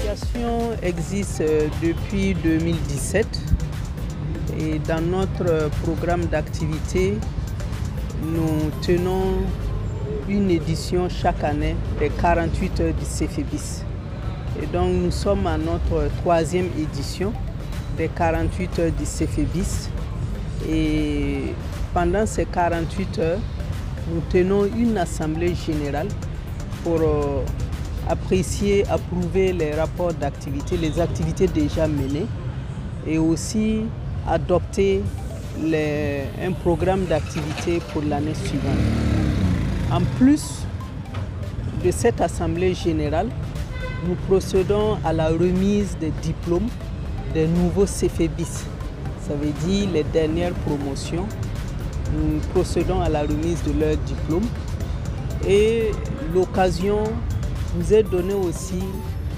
L'association existe depuis 2017 et dans notre programme d'activité, nous tenons une édition chaque année des 48 heures du CFEBIS. Et donc nous sommes à notre 3e édition des 48 heures du CFEBIS. Et pendant ces 48 heures, nous tenons une assemblée générale pour apprécier, approuver les rapports d'activité, les activités déjà menées et aussi adopter un programme d'activité pour l'année suivante. En plus de cette assemblée générale, nous procédons à la remise des diplômes des nouveaux CFEBIS. Ça veut dire les dernières promotions. Nous procédons à la remise de leurs diplômes et l'occasion nous est donnée aussi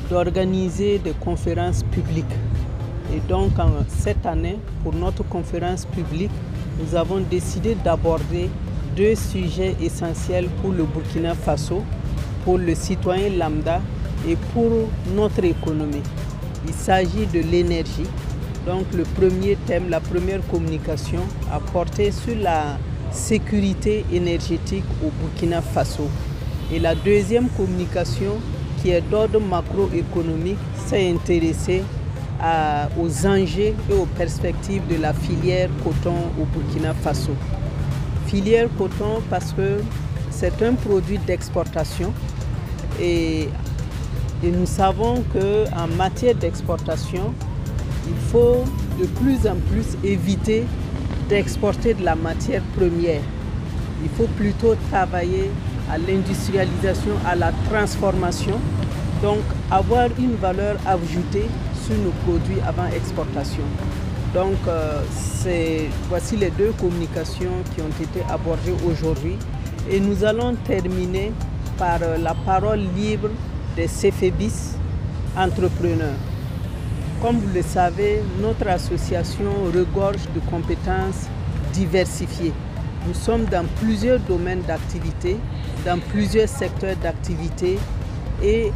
d'organiser des conférences publiques. Et donc cette année, pour notre conférence publique, nous avons décidé d'aborder 2 sujets essentiels pour le Burkina Faso, pour le citoyen lambda et pour notre économie. Il s'agit de l'énergie. Donc le premier thème, la première communication a porté sur la sécurité énergétique au Burkina Faso. Et la deuxième communication, qui est d'ordre macroéconomique, s'est intéressée aux enjeux et aux perspectives de la filière coton au Burkina Faso. Filière coton parce que c'est un produit d'exportation et nous savons qu'en matière d'exportation, il faut de plus en plus éviter d'exporter de la matière première. Il faut plutôt travailler à l'industrialisation, à la transformation, donc avoir une valeur ajoutée sur nos produits avant exportation. Donc voici les 2 communications qui ont été abordées aujourd'hui et nous allons terminer par la parole libre des CFEBIS entrepreneurs. Comme vous le savez, notre association regorge de compétences diversifiées. Nous sommes dans plusieurs domaines d'activité, dans plusieurs secteurs d'activité et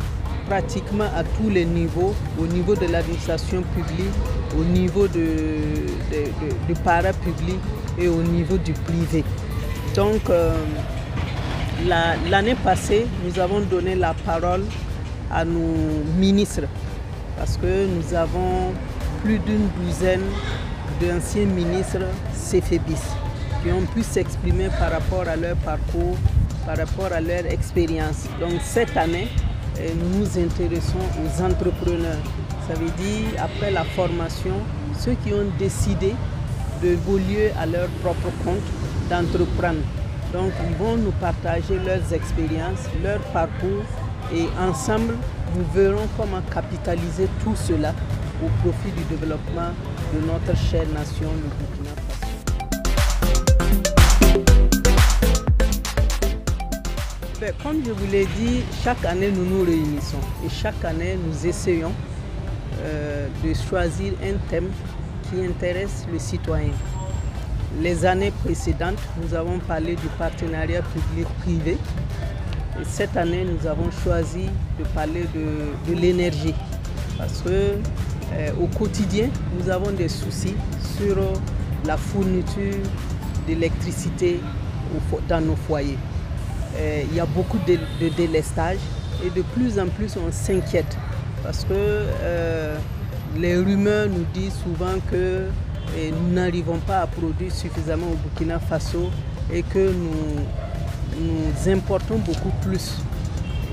pratiquement à tous les niveaux, au niveau de l'administration publique, au niveau du parapublic et au niveau du privé. Donc l'année passée, nous avons donné la parole à nos ministres parce que nous avons plus d'une douzaine d'anciens ministres CFEBIS qui ont pu s'exprimer par rapport à leur parcours, par rapport à leur expérience. Donc cette année, nous nous intéressons aux entrepreneurs. Ça veut dire, après la formation, ceux qui ont décidé d'évoluer à leur propre compte, d'entreprendre. Donc ils vont nous partager leurs expériences, leur parcours et ensemble, nous verrons comment capitaliser tout cela au profit du développement de notre chère nation, le Burkina Faso. Comme je vous l'ai dit, chaque année nous nous réunissons et chaque année nous essayons de choisir un thème qui intéresse le citoyen. Les années précédentes, nous avons parlé du partenariat public-privé. Et cette année, nous avons choisi de parler de l'énergie parce que au quotidien, nous avons des soucis sur la fourniture d'électricité dans nos foyers. Il y a beaucoup de délestage et de plus en plus on s'inquiète parce que les rumeurs nous disent souvent que nous n'arrivons pas à produire suffisamment au Burkina Faso et que nous importons beaucoup plus.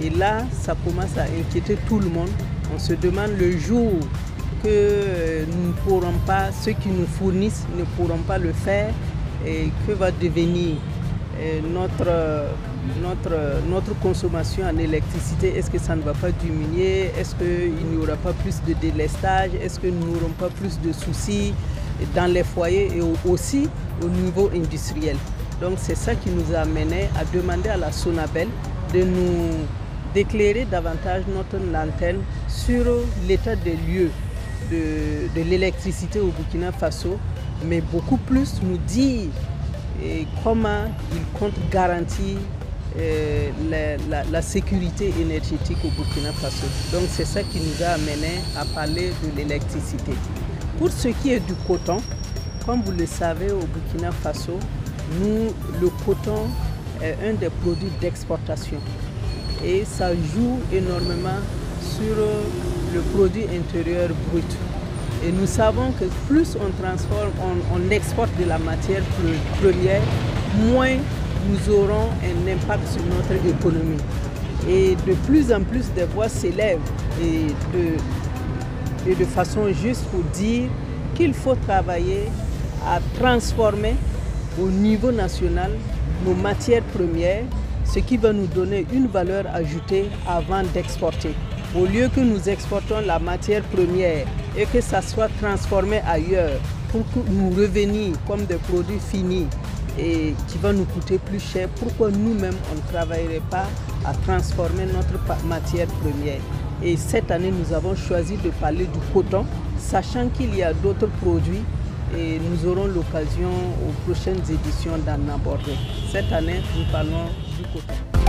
Et là, ça commence à inquiéter tout le monde. On se demande le jour que nous ne pourrons pas, ceux qui nous fournissent ne pourront pas le faire, et que va devenir notre consommation en électricité. Est-ce que ça ne va pas diminuer? Est-ce qu'il n'y aura pas plus de délestage? Est-ce que nous n'aurons pas plus de soucis dans les foyers et aussi au niveau industriel? Donc c'est ça qui nous a amené à demander à la SONABEL de nous d'éclairer davantage notre lanterne sur l'état des lieux de l'électricité au Burkina Faso, mais beaucoup plus nous dire comment ils comptent garantir la sécurité énergétique au Burkina Faso. Donc c'est ça qui nous a amené à parler de l'électricité. Pour ce qui est du coton, comme vous le savez, au Burkina Faso, le coton est un des produits d'exportation et ça joue énormément sur le produit intérieur brut. Et nous savons que plus on exporte de la matière première, moins nous aurons un impact sur notre économie. Et de plus en plus des voix s'élèvent et de façon juste pour dire qu'il faut travailler à transformer au niveau national nos matières premières, ce qui va nous donner une valeur ajoutée avant d'exporter. Au lieu que nous exportons la matière première et que ça soit transformé ailleurs pour nous revenir comme des produits finis et qui va nous coûter plus cher, pourquoi nous-mêmes on ne travaillerait pas à transformer notre matière première? Et cette année, nous avons choisi de parler du coton, sachant qu'il y a d'autres produits et nous aurons l'occasion aux prochaines éditions d'en aborder. Cette année, nous parlons du coton.